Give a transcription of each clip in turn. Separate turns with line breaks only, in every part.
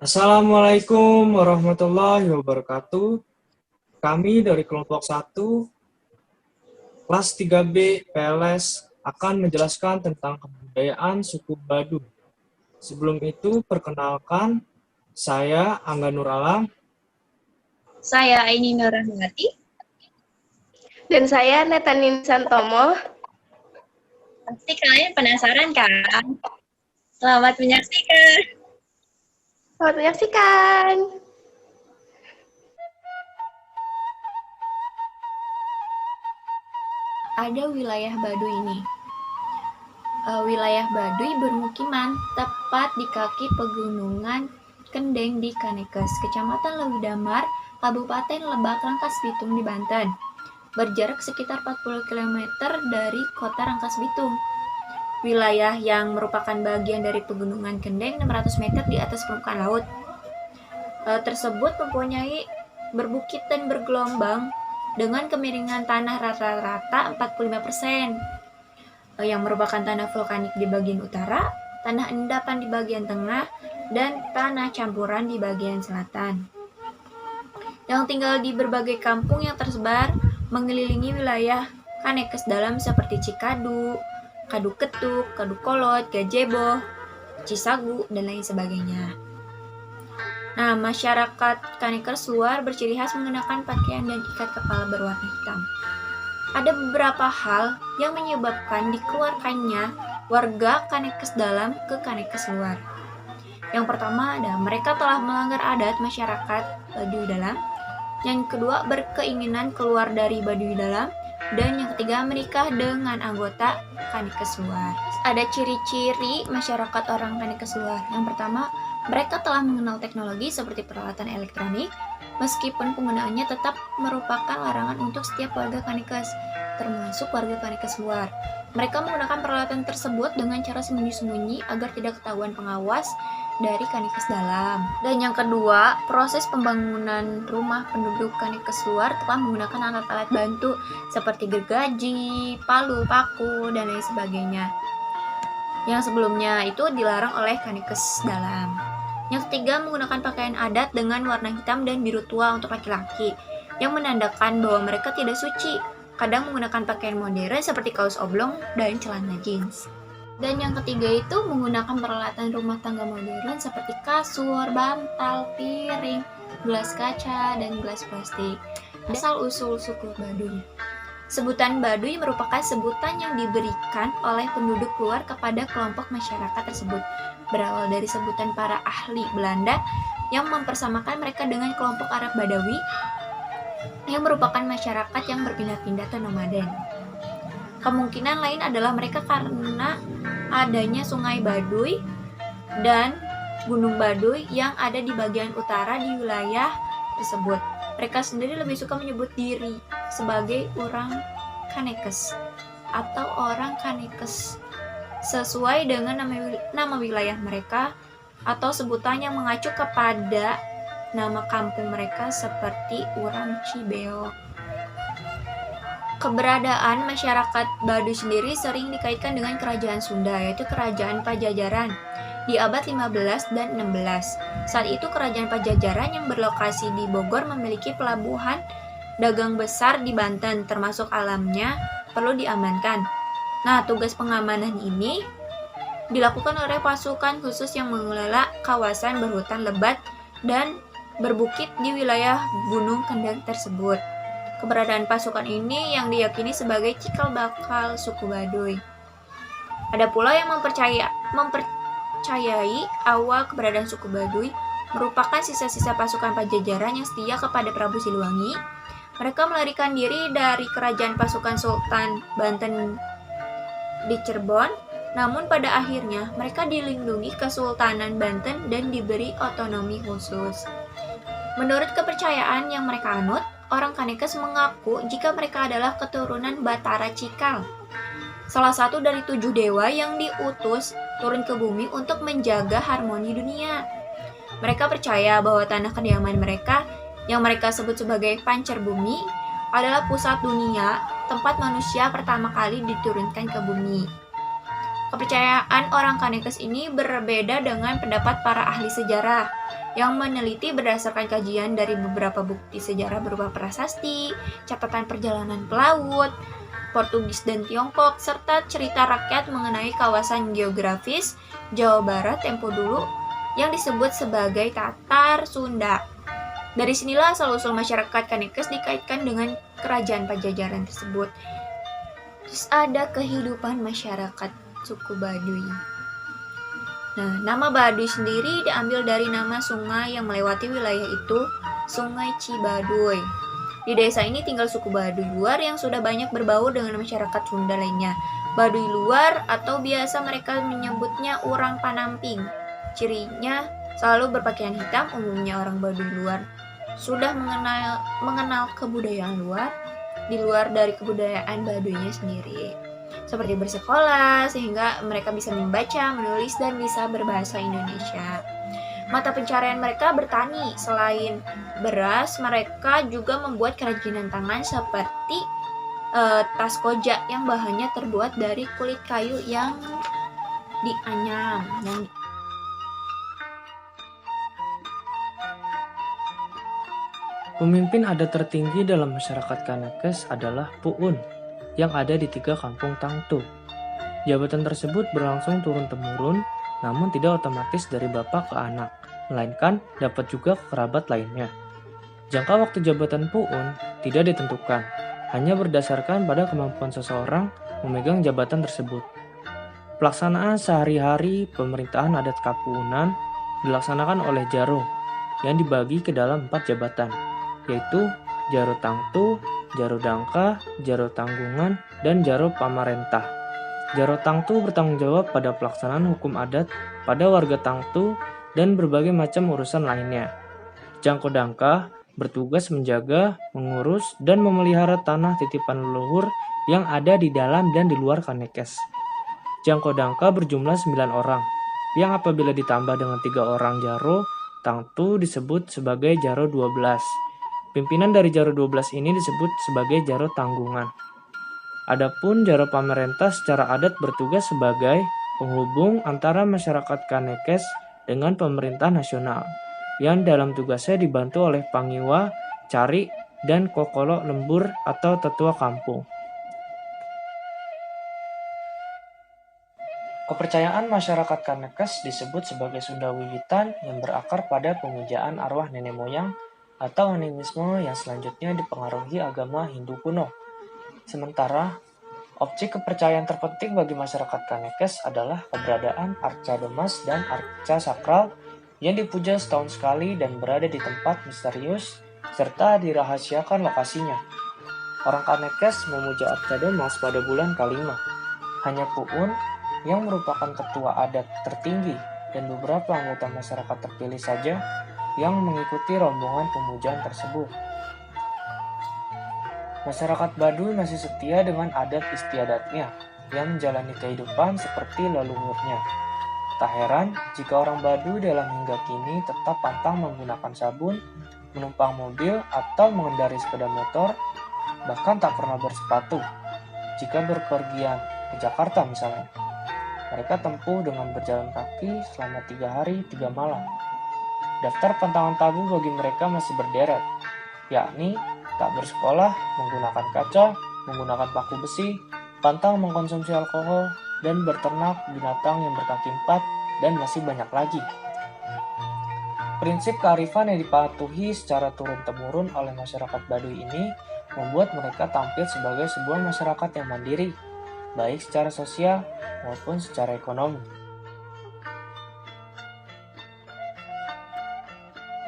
Assalamualaikum warahmatullahi wabarakatuh. Kami dari kelompok 1, kelas 3B PLS akan menjelaskan tentang kebudayaan suku Baduy. Sebelum itu, perkenalkan, saya Angga Nur Alam.
Saya Aini Nurahmati.
Dan saya Netanin Santomo.
Pasti kalian penasaran kan? Selamat menyaksikan.
Selamat menyaksikan.
Ada wilayah Baduy ini. Wilayah Baduy bermukiman tepat di kaki pegunungan Kendeng di Kanekes, Kecamatan Lewidamar, Kabupaten Lebak, Rangkas Bitung di Banten. Berjarak sekitar 40 km dari kota Rangkas Bitung. Wilayah yang merupakan bagian dari pegunungan Kendeng 600 meter di atas permukaan laut. Tersebut mempunyai berbukit dan bergelombang dengan kemiringan tanah rata-rata 45%, yang merupakan tanah vulkanik di bagian utara, tanah endapan di bagian tengah, dan tanah campuran di bagian selatan. Yang tinggal di berbagai kampung yang tersebar mengelilingi wilayah Kanekes dalam seperti Cikadu, Kadu Ketuk, Kadu Kolot, Gajebo, Cisagu, dan lain sebagainya. Nah, masyarakat Kanekes luar berciri khas mengenakan pakaian dan ikat kepala berwarna hitam. Ada beberapa hal yang menyebabkan dikeluarkannya warga Kanekes dalam ke Kanekes luar. Yang pertama adalah mereka telah melanggar adat masyarakat Baduy dalam. Yang kedua, berkeinginan keluar dari Baduy dalam. Dan yang ketiga, menikah dengan anggota Kanekes luar. Ada ciri-ciri masyarakat orang Kanekes luar. Yang pertama, mereka telah mengenal teknologi seperti peralatan elektronik, meskipun penggunaannya tetap merupakan larangan untuk setiap warga Kanekes, termasuk warga Kanekes luar. Mereka menggunakan peralatan tersebut dengan cara sembunyi-sembunyi agar tidak ketahuan pengawas dari Kanekes dalam. Dan yang kedua, proses pembangunan rumah penduduk Kanekes luar telah menggunakan alat-alat bantu seperti gergaji, palu, paku, dan lain sebagainya, yang sebelumnya itu dilarang oleh Kanekes dalam. Yang ketiga, menggunakan pakaian adat dengan warna hitam dan biru tua untuk laki-laki, yang menandakan bahwa mereka tidak suci. Kadang menggunakan pakaian modern seperti kaos oblong dan celana jeans. Dan yang ketiga itu menggunakan peralatan rumah tangga modern seperti kasur, bantal, piring, gelas kaca, dan gelas plastik. Asal-usul suku Baduy. Sebutan Baduy merupakan sebutan yang diberikan oleh penduduk luar kepada kelompok masyarakat tersebut, berawal dari sebutan para ahli Belanda yang mempersamakan mereka dengan kelompok Arab Badawi yang merupakan masyarakat yang berpindah-pindah atau nomaden. Kemungkinan lain adalah mereka karena adanya sungai Baduy dan gunung Baduy yang ada di bagian utara di wilayah tersebut. Mereka sendiri lebih suka menyebut diri sebagai orang Kanekes atau orang Kanekes sesuai dengan nama wilayah mereka atau sebutan yang mengacu kepada nama kampung mereka seperti Urang Cibeo. Keberadaan masyarakat Baduy sendiri sering dikaitkan dengan kerajaan Sunda, yaitu kerajaan Pajajaran di abad 15 dan 16. Saat itu kerajaan Pajajaran yang berlokasi di Bogor memiliki pelabuhan dagang besar di Banten, termasuk alamnya perlu diamankan. Nah, tugas pengamanan ini dilakukan oleh pasukan khusus yang mengelola kawasan berhutan lebat dan berbukit di wilayah Gunung Kendeng tersebut. Keberadaan pasukan ini yang diyakini sebagai cikal bakal suku Baduy. Ada pula yang mempercayai awal keberadaan suku Baduy merupakan sisa-sisa pasukan Pajajaran yang setia kepada Prabu Siliwangi. Mereka melarikan diri dari kerajaan pasukan Sultan Banten di Cirebon, namun pada akhirnya mereka dilindungi Kesultanan Banten dan diberi otonomi khusus. Menurut kepercayaan yang mereka anut, orang Kanekes mengaku jika mereka adalah keturunan Batara Cikal, salah satu dari 7 dewa yang diutus turun ke bumi untuk menjaga harmoni dunia. Mereka percaya bahwa tanah kediaman mereka, yang mereka sebut sebagai Pancar Bumi, adalah pusat dunia, tempat manusia pertama kali diturunkan ke bumi. Kepercayaan orang Kanekes ini berbeda dengan pendapat para ahli sejarah. yang meneliti berdasarkan kajian dari beberapa bukti sejarah berupa prasasti, catatan perjalanan pelaut, Portugis dan Tiongkok, serta cerita rakyat mengenai kawasan geografis Jawa Barat tempo dulu yang disebut sebagai Tatar Sunda. Dari sinilah asal-usul masyarakat Kanekes dikaitkan dengan kerajaan Pajajaran tersebut. Terus ada kehidupan masyarakat suku Baduy. Nah, nama Baduy sendiri diambil dari nama sungai yang melewati wilayah itu, Sungai Cibaduy. Di desa ini tinggal suku Baduy luar yang sudah banyak berbaur dengan masyarakat Sunda lainnya. Baduy luar atau biasa mereka menyebutnya orang Panamping. Cirinya selalu berpakaian hitam, umumnya orang Baduy luar sudah mengenal kebudayaan luar di luar dari kebudayaan Baduynya sendiri, seperti bersekolah sehingga mereka bisa membaca, menulis, dan bisa berbahasa Indonesia. Mata pencarian mereka bertani. Selain beras, mereka juga membuat kerajinan tangan seperti tas koja yang bahannya terbuat dari kulit kayu yang dianyam.
Pemimpin adat tertinggi dalam masyarakat Kanekes adalah Puun yang ada di 3 kampung Tangtu. Jabatan tersebut berlangsung turun-temurun, namun tidak otomatis dari bapak ke anak, melainkan dapat juga ke kerabat lainnya. Jangka waktu jabatan Puun tidak ditentukan, hanya berdasarkan pada kemampuan seseorang memegang jabatan tersebut. Pelaksanaan sehari-hari pemerintahan adat Kapuunan dilaksanakan oleh Jaro yang dibagi ke dalam 4 jabatan, yaitu Jaro Tangtu, Jaro Dangka, Jaro Tanggungan, dan Jaro Pamarentah. Jaro Tangtu bertanggung jawab pada pelaksanaan hukum adat pada warga Tangtu dan berbagai macam urusan lainnya. Jangko Dangka bertugas menjaga, mengurus, dan memelihara tanah titipan leluhur yang ada di dalam dan di luar Kanekes. Jangko Dangka berjumlah 9 orang, yang apabila ditambah dengan 3 orang Jaro Tangtu disebut sebagai Jaro 12. Pimpinan dari Jaro 12 ini disebut sebagai Jaro Tanggungan. Adapun Jaro Pamarentah secara adat bertugas sebagai penghubung antara masyarakat Kanekes dengan pemerintah nasional, yang dalam tugasnya dibantu oleh Pangiwa, Cari, dan Kokolo Lembur atau tetua kampung. Kepercayaan masyarakat Kanekes disebut sebagai Sunda Wiwitan yang berakar pada pemujaan arwah nenek moyang atau animisme yang selanjutnya dipengaruhi agama Hindu kuno. Sementara, objek kepercayaan terpenting bagi masyarakat Kanekes adalah keberadaan arca demas dan arca sakral yang dipuja setahun sekali dan berada di tempat misterius serta dirahasiakan lokasinya. Orang Kanekes memuja arca demas pada bulan Kalima. Hanya Puun yang merupakan ketua adat tertinggi dan beberapa anggota masyarakat terpilih saja yang mengikuti rombongan pemujaan tersebut. Masyarakat Baduy masih setia dengan adat istiadatnya yang menjalani kehidupan seperti leluhurnya. Tak heran jika orang Baduy dalam hingga kini tetap pantang menggunakan sabun, menumpang mobil atau mengendarai sepeda motor, bahkan tak pernah bersepatu. Jika berpergian ke Jakarta misalnya, mereka tempuh dengan berjalan kaki selama 3 hari 3 malam. Daftar pantangan tabu bagi mereka masih berderet, yakni tak bersekolah, menggunakan kaca, menggunakan paku besi, pantang mengkonsumsi alkohol, dan berternak binatang yang berkaki 4, dan masih banyak lagi. Prinsip kearifan yang dipatuhi secara turun-temurun oleh masyarakat Baduy ini membuat mereka tampil sebagai sebuah masyarakat yang mandiri, baik secara sosial maupun secara ekonomi.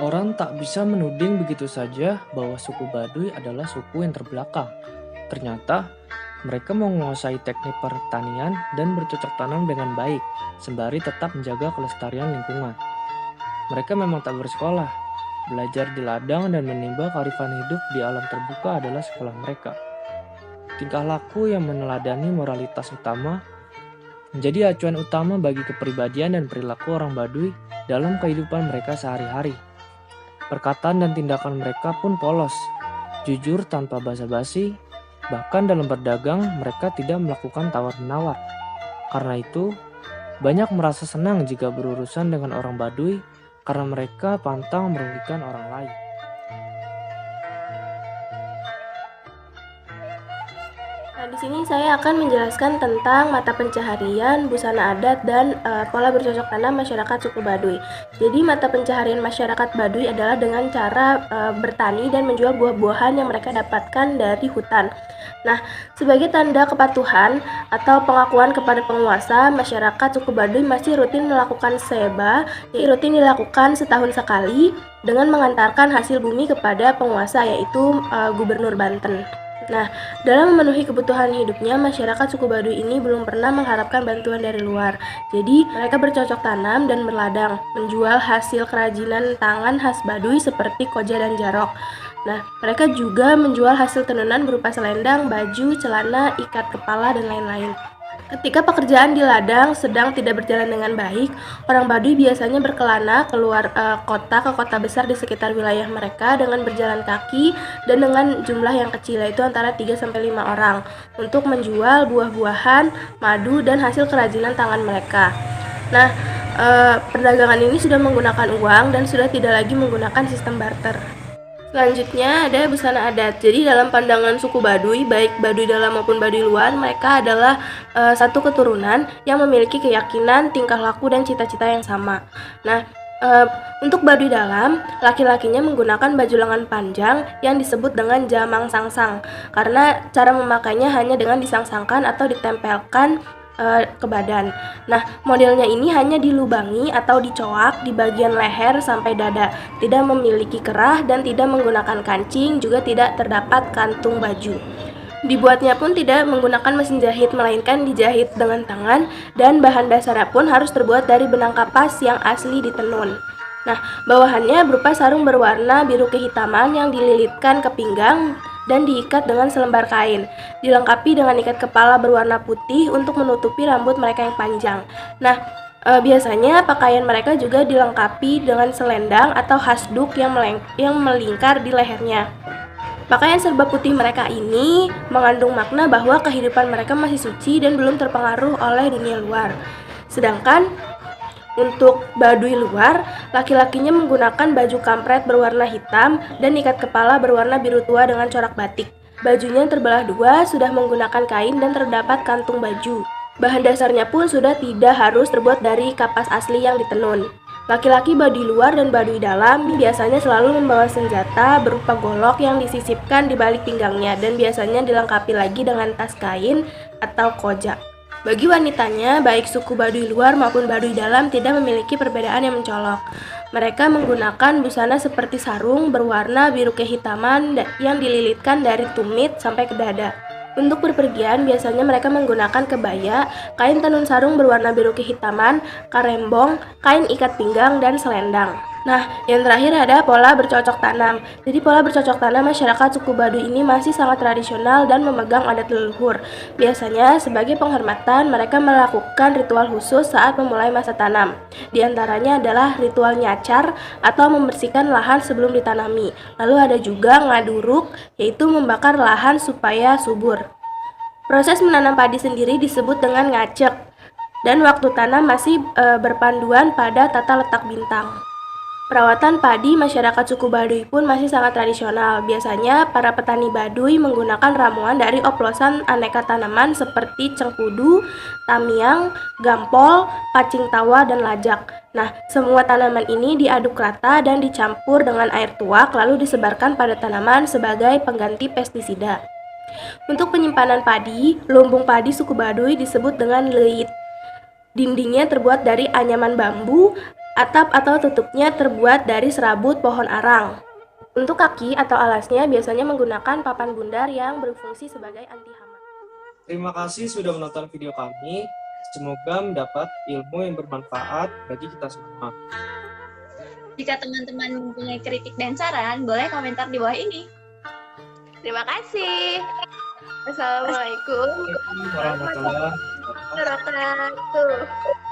Orang tak bisa menuding begitu saja bahwa suku Baduy adalah suku yang terbelakang. Ternyata, mereka menguasai teknik pertanian dan bercocok tanam dengan baik, sembari tetap menjaga kelestarian lingkungan. Mereka memang tak bersekolah. Belajar di ladang dan menimba kearifan hidup di alam terbuka adalah sekolah mereka. Tingkah laku yang meneladani moralitas utama menjadi acuan utama bagi kepribadian dan perilaku orang Baduy dalam kehidupan mereka sehari-hari. Perkataan dan tindakan mereka pun polos, jujur tanpa basa-basi, bahkan dalam berdagang mereka tidak melakukan tawar-menawar. Karena itu, banyak merasa senang jika berurusan dengan orang Baduy karena mereka pantang merugikan orang lain.
Nah, di sini saya akan menjelaskan tentang mata pencaharian, busana adat, dan pola bercocok tanam masyarakat suku Baduy. Jadi, mata pencaharian masyarakat Baduy adalah dengan cara bertani dan menjual buah-buahan yang mereka dapatkan dari hutan. Nah, sebagai tanda kepatuhan atau pengakuan kepada penguasa, masyarakat suku Baduy masih rutin melakukan seba, yang rutin dilakukan setahun sekali dengan mengantarkan hasil bumi kepada penguasa, yaitu Gubernur Banten. Nah, dalam memenuhi kebutuhan hidupnya, masyarakat suku Baduy ini belum pernah mengharapkan bantuan dari luar. Jadi, mereka bercocok tanam dan berladang, menjual hasil kerajinan tangan khas Baduy seperti koja dan jarok. Nah, mereka juga menjual hasil tenunan berupa selendang, baju, celana, ikat kepala, dan lain-lain. Ketika pekerjaan di ladang sedang tidak berjalan dengan baik, orang Baduy biasanya berkelana keluar kota ke kota besar di sekitar wilayah mereka dengan berjalan kaki dan dengan jumlah yang kecil, yaitu antara 3-5 orang, untuk menjual buah-buahan, madu, dan hasil kerajinan tangan mereka. Nah, perdagangan ini sudah menggunakan uang dan sudah tidak lagi menggunakan sistem barter. Selanjutnya ada busana adat. Jadi dalam pandangan suku Baduy, baik Baduy dalam maupun Baduy luar, mereka adalah satu keturunan yang memiliki keyakinan, tingkah laku, dan cita-cita yang sama. Nah, untuk Baduy dalam, laki-lakinya menggunakan baju lengan panjang yang disebut dengan jamang sangsang, karena cara memakainya hanya dengan disangsangkan atau ditempelkan ke badan. Nah, modelnya ini hanya dilubangi atau dicoak di bagian leher sampai dada, tidak memiliki kerah dan tidak menggunakan kancing, juga tidak terdapat kantung baju. Dibuatnya pun tidak menggunakan mesin jahit, melainkan dijahit dengan tangan, dan bahan dasarnya pun harus terbuat dari benang kapas yang asli ditenun. Nah, bawahannya berupa sarung berwarna biru kehitaman yang dililitkan ke pinggang dan diikat dengan selembar kain, dilengkapi dengan ikat kepala berwarna putih untuk menutupi rambut mereka yang panjang. Nah, biasanya pakaian mereka juga dilengkapi dengan selendang atau hasduk yang melingkar di lehernya. Pakaian serba putih mereka ini mengandung makna bahwa kehidupan mereka masih suci dan belum terpengaruh oleh dunia luar. Sedangkan untuk Baduy luar, laki-lakinya menggunakan baju kampret berwarna hitam dan ikat kepala berwarna biru tua dengan corak batik. Bajunya yang terbelah dua sudah menggunakan kain dan terdapat kantung baju. Bahan dasarnya pun sudah tidak harus terbuat dari kapas asli yang ditenun. Laki-laki Baduy luar dan Baduy dalam biasanya selalu membawa senjata berupa golok yang disisipkan di balik pinggangnya dan biasanya dilengkapi lagi dengan tas kain atau koja. Bagi wanitanya, baik suku Baduy luar maupun Baduy dalam tidak memiliki perbedaan yang mencolok. Mereka menggunakan busana seperti sarung berwarna biru kehitaman yang dililitkan dari tumit sampai ke dada. Untuk berpergian, biasanya mereka menggunakan kebaya, kain tenun sarung berwarna biru kehitaman, karembong, kain ikat pinggang, dan selendang. Nah, yang terakhir ada pola bercocok tanam. Jadi pola bercocok tanam masyarakat suku Baduy ini masih sangat tradisional dan memegang adat leluhur. Biasanya sebagai penghormatan mereka melakukan ritual khusus saat memulai masa tanam. Di antaranya adalah ritual nyacar atau membersihkan lahan sebelum ditanami. Lalu ada juga ngaduruk, yaitu membakar lahan supaya subur. Proses menanam padi sendiri disebut dengan ngacek. Dan waktu tanam masih berpanduan pada tata letak bintang. Perawatan padi masyarakat suku Baduy pun masih sangat tradisional. Biasanya para petani Baduy menggunakan ramuan dari oplosan aneka tanaman seperti cengkudu, tamiang, gampol, pacing tawa, dan lajak. Nah, semua tanaman ini diaduk rata dan dicampur dengan air tuak lalu disebarkan pada tanaman sebagai pengganti pestisida. Untuk penyimpanan padi, lumbung padi suku Baduy disebut dengan leit. Dindingnya terbuat dari anyaman bambu, atap atau tutupnya terbuat dari serabut pohon arang. Untuk kaki atau alasnya biasanya menggunakan papan bundar yang berfungsi sebagai anti hama.
Terima kasih sudah menonton video kami. Semoga mendapat ilmu yang bermanfaat bagi kita semua.
Jika teman-teman mempunyai kritik dan saran, boleh komentar di bawah ini.
Terima kasih. Assalamualaikum
Warahmatullahi wabarakatuh.
warahmatullahi wabarakatuh.